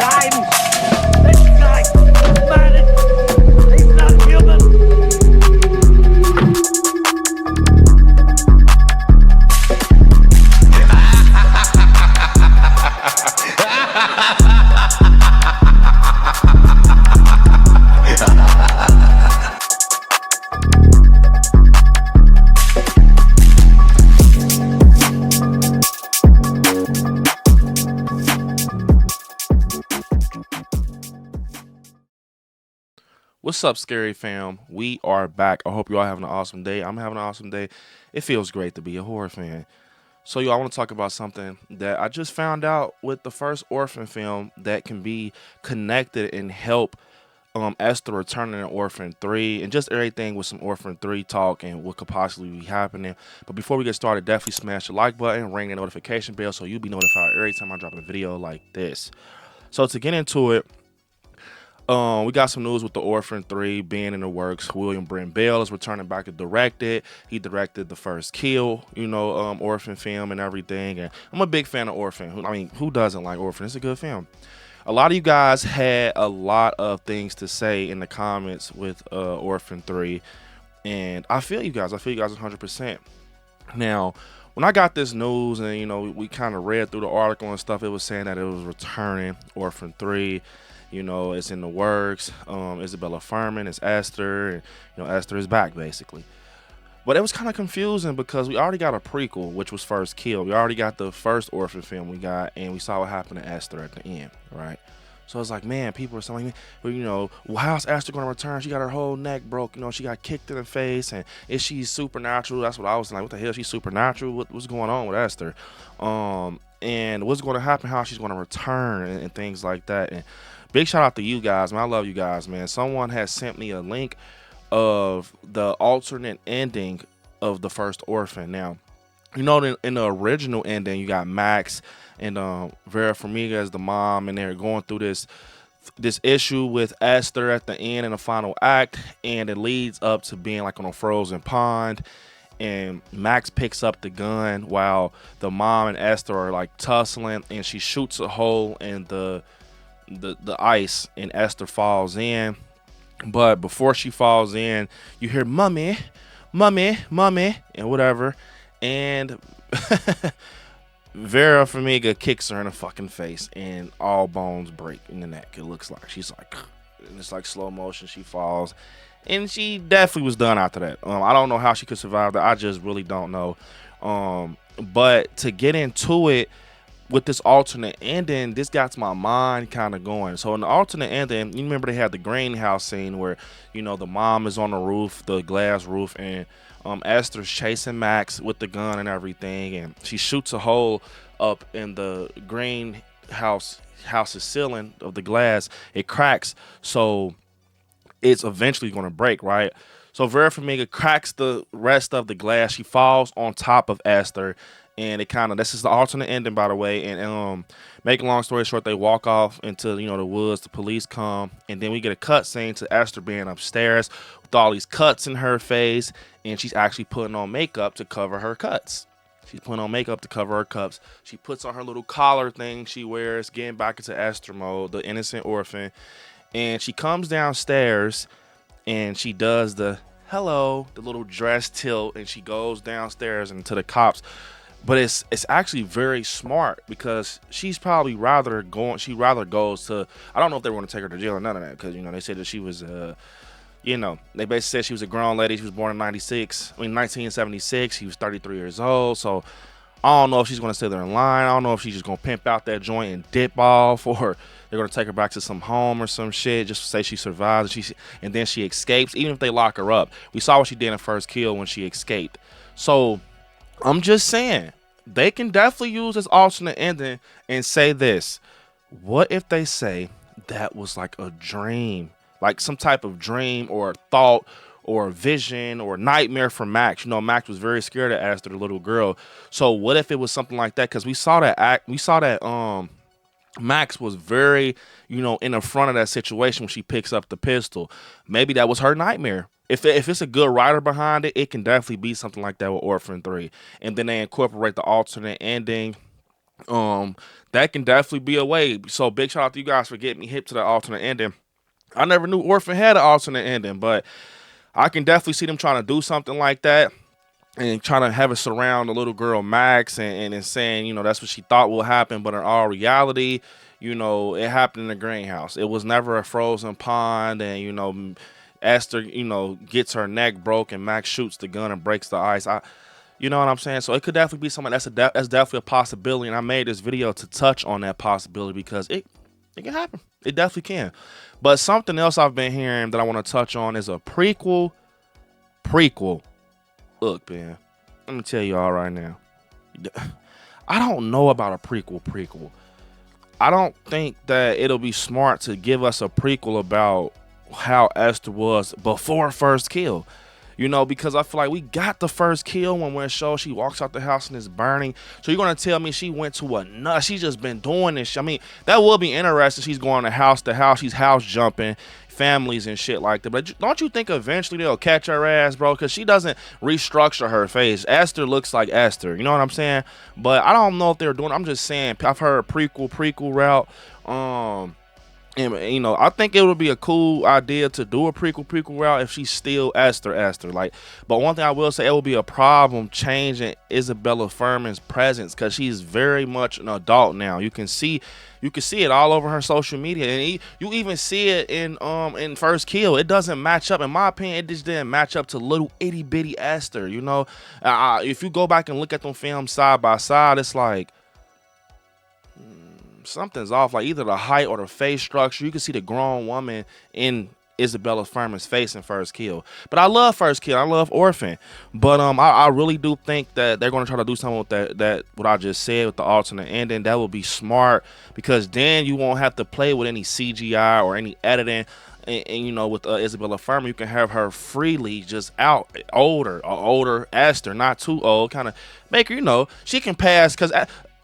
times. This guy is mad. He's not human. What's up, scary fam? We are back. I hope you all having an awesome day. I'm having an awesome day. It feels great to be a horror fan. So, y'all, I want to talk about something that I just found out with the first Orphan film that can be connected and help Esther returning in Orphan 3 and just everything with some Orphan 3 talk and what could possibly be happening. But before we get started, definitely smash the like button, ring the notification bell so you'll be notified every time I drop a video like this. So, to get into it, we got some news with the Orphan 3 being in the works. William Brent Bell is returning back to direct it. He directed the first Kill, Orphan film and everything. And I'm a big fan of Orphan. I mean, who doesn't like Orphan? It's a good film. A lot of you guys had a lot of things to say in the comments with Orphan 3. And I feel you guys. 100%. Now, when I got this news and, we kind of read through the article and stuff, it was saying that it was returning Orphan 3. It's in the works. Isabella Furman is Esther, and Esther is back basically. But it was kind of confusing because we already got a prequel, which was First Kill. We already got the first Orphan film we got, and we saw what happened to Esther at the end, right? So it's like, man, people are saying, well, how's Esther going to return? She got her whole neck broke. She got kicked in the face, and is she supernatural? That's what I was like. What the hell? She's supernatural? What's going on with Esther? And what's going to happen? How she's going to return and things like that. And big shout out to you guys, man. I love you guys, man. Someone has sent me a link of the alternate ending of the first Orphan. Now, in the original ending, you got Max and Vera Farmiga as the mom, and they're going through this issue with Esther at the end in the final act, and it leads up to being like on a frozen pond. And Max picks up the gun while the mom and Esther are like tussling, and she shoots a hole in the ice, and Esther falls in. But before she falls in, you hear mommy, mommy, mommy, and whatever. And Vera Farmiga kicks her in the fucking face, and all bones break in the neck. It looks like she's like, and it's like slow motion. She falls, and she definitely was done after that. I don't know how she could survive that. I just really don't know. But to get into it with this alternate ending, this got my mind kind of going. So in the alternate ending, you remember they had the greenhouse scene where the mom is on the roof, the glass roof, and Esther's chasing Max with the gun and everything, and she shoots a hole up in the house's ceiling of the glass. It cracks, so it's eventually going to break, right? So Vera Farmiga cracks the rest of the glass. She falls on top of Esther, and this is the alternate ending, by the way. And making a long story short, they walk off into the woods. The police come, and then we get a cut scene to Esther being upstairs with all these cuts in her face, and she's actually putting on makeup to cover her cuts. She's putting on makeup to cover her cuts. She puts on her little collar thing she wears, getting back into Esther mode, the innocent orphan. And she comes downstairs, and she does the hello, the little dress tilt, and she goes downstairs and to the cops. But it's actually very smart because she's probably rather goes to, I don't know if they want to take her to jail or none of that, because they said that she was they basically said she was a grown lady. She was born in 1976. She was 33 years old. So I don't know if she's going to stay there in line. I don't know if she's just going to pimp out that joint and dip off, or they're going to take her back to some home or some shit just to say she survived and then she escapes. Even if they lock her up, we saw what she did in First Kill when she escaped. So I'm just saying, they can definitely use this alternate ending and say this. What if they say that was like a dream, like some type of dream or thought or vision or nightmare for Max? Max was very scared of Esther, the little girl. So what if it was something like that? Because we saw that Max was very, in the front of that situation when she picks up the pistol. Maybe that was her nightmare. If it's a good writer behind it, it can definitely be something like that with Orphan 3. And then they incorporate the alternate ending That can definitely be a way. So big shout out to you guys for getting me hip to the alternate ending. I never knew Orphan had an alternate ending, but I can definitely see them trying to do something like that and trying to have it surround the little girl Max and saying, that's what she thought will happen, but in all reality, it happened in the greenhouse. It was never a frozen pond, and Esther, gets her neck broke, and Max shoots the gun and breaks the ice. You know what I'm saying? So it could definitely be something that's definitely a possibility, and I made this video to touch on that possibility because it can happen. It definitely can. But something else I've been hearing that I want to touch on is a prequel. Look, man, let me tell you all right now. I don't know about a prequel. I don't think that it'll be smart to give us a prequel about how Esther was before first kill. Because I feel like we got the first kill when we're show she walks out the house and it's burning. So you're gonna tell me she went to a nut? She's just been doing this. I mean, that will be interesting. She's going to house, she's house jumping families and shit like that. But don't you think eventually they'll catch her ass, bro? Because she doesn't restructure her face. Esther looks like Esther. You know what I'm saying? But I don't know if they're doing. I'm just saying. I've heard a prequel route. And I think it would be a cool idea to do a prequel route if she's still Esther. Like, but one thing I will say, it would be a problem changing Isabella Furman's presence because she's very much an adult now. You can see it all over her social media, and you even see it in First Kill. It doesn't match up, in my opinion. It just didn't match up to little itty bitty Esther. If you go back and look at them films side by side, it's like something's off, like either the height or the face structure. You can see the grown woman in Isabella Furman's face in First Kill. But I love First Kill. I love Orphan. But I really do think that they're going to try to do something with that what I just said with the alternate ending. That would be smart because then you won't have to play with any CGI or any editing. And with Isabella Furman, you can have her freely just out older Esther, not too old, kind of make her, she can pass because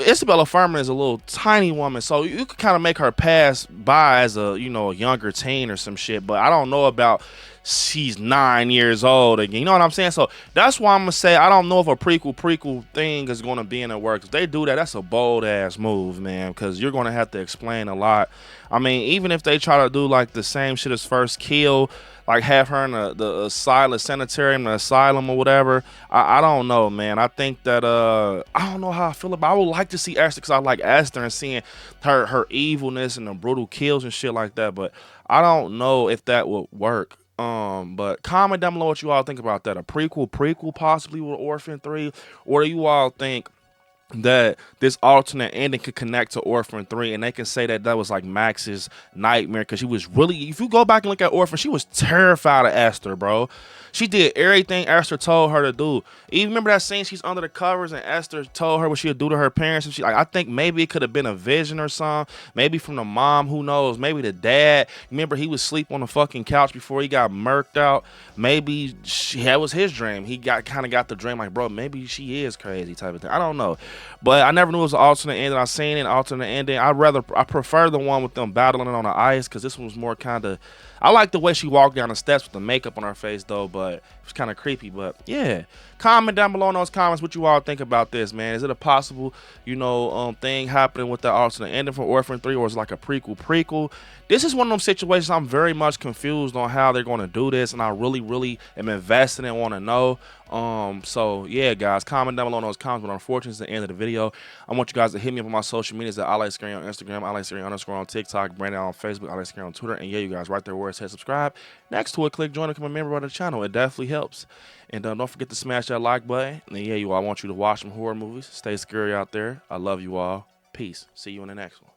Isabella Furman is a little tiny woman, so you could kind of make her pass by as a younger teen or some shit. But I don't know about she's 9 years old again. You know what I'm saying? So that's why I'm gonna say I don't know if a prequel thing is gonna be in the works. If they do that, that's a bold ass move, man, because you're gonna have to explain a lot. I mean, even if they try to do like the same shit as First Kill, like have her in the asylum, sanitarium, the asylum or whatever. I don't know, man. I think that I don't know how I feel about. I would like to see Esther because I like Esther and seeing her evilness and the brutal kills and shit like that. But I don't know if that would work. But comment down below what you all think about that. A prequel possibly with Orphan 3, or do you all think that this alternate ending could connect to Orphan 3 and they can say that was like Max's nightmare? Because she was really, if you go back and look at Orphan, she was terrified of Esther, bro. She did everything Esther told her to do. Even remember that scene, she's under the covers and Esther told her what she would do to her parents, and I think maybe it could have been a vision or something, maybe from the mom, who knows, maybe the dad. Remember he would sleep on the fucking couch before he got murked out. Maybe that was his dream. He kind of got the dream like, bro, maybe she is crazy type of thing. I don't know. But I never knew it was an alternate ending. I seen an alternate ending. I prefer the one with them battling it on the ice, because this one was more kind of, I like the way she walked down the steps with the makeup on her face though, but it was kind of creepy. But yeah, comment down below in those comments what you all think about this, man. Is it a possible thing happening with the alternate ending for Orphan 3, or is it like a prequel? This is one of those situations I'm very much confused on how they're going to do this, and I really am invested and want to know. So yeah, guys, comment down below in those comments. But unfortunately, it's the end of the video. I want you guys to hit me up on my social medias at ILIKESCARY on Instagram, ILIKESCARY_ on TikTok, Brandon on Facebook, ILIKESCARY on Twitter, and yeah, you guys, right there where it says subscribe, next to it, click join to become a member of the channel. It definitely helps. And don't forget to smash that like button. And yeah, I want you to watch some horror movies. Stay scary out there. I love you all. Peace. See you in the next one.